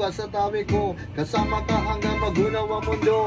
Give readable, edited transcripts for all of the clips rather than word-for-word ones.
ka sa tabi ko, kasama ka hanggang magunaw ang mundo.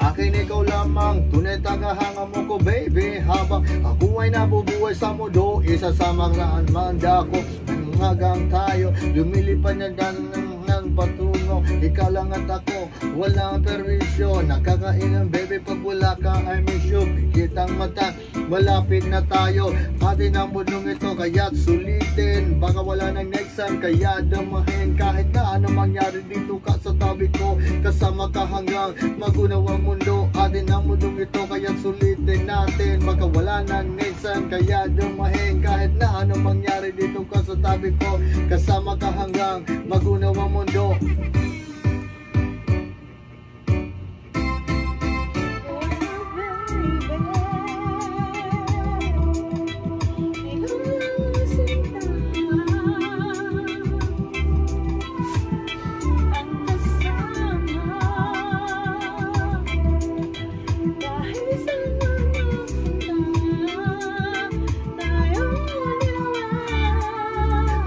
Akin ikaw lamang, tunay tagahanga mo ko baby. Habang ako ay nabubuhay sa mundo, isasama saan man dako. Hanggang tayo, lumilipad na ng patungo. Ikaw lang at ako, walang perwisyo. Nakakaingan baby pag wala ka, I miss you. Kitang mata, malapit na tayo. Atin ang mundong ito, kaya't sulitin. Baka wala nang next time, kaya damahin. Kahit na ano mangyari dito ka sa tabi ko, kasama ka hanggang magunaw ang mundo. Atin ang mundong ito, kaya't sulitin natin. Baka wala nang next time, kaya damahin. Kahit na ano mangyari dito ka sa tabi ko, kasama ka hanggang magunaw ang mundo.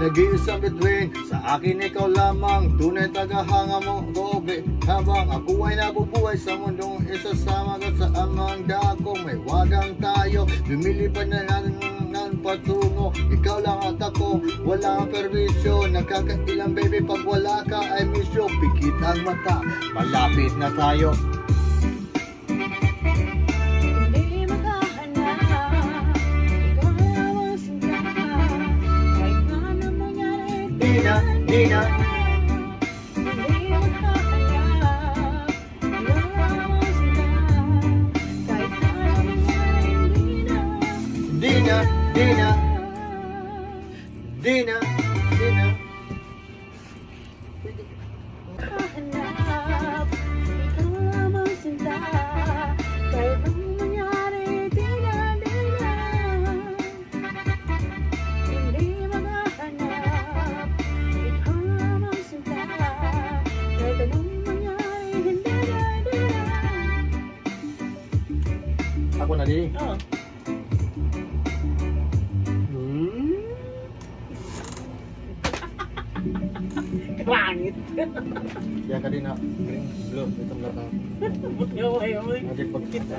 Nag-iisang bituin, sa akin ikaw lamang, tunay tagahanga mo ko. Habang ako ay nabubuhay sa mundong isasama ka sa amang dako. May wagang tayo, lumilipad na ng patungo. Ikaw lang at ako, wala kang perwisyo. Nakakailang baby pag wala ka, I miss you. Pikit ang mata, malapit na tayo. Dina, Dina, Dina, Dina, Dina, Dina. Hanap, ikaw lamang sinta. Kahit anong mangyari, Dina, Dina. Hindi maghahanap, ikaw lamang sinta. Kahit anong mangyari, hindi, Dina. Ako na din. Oo. Langit. Kaya ka din na green, blue, itong lata. Yo, yo, yo. Magic pagkita.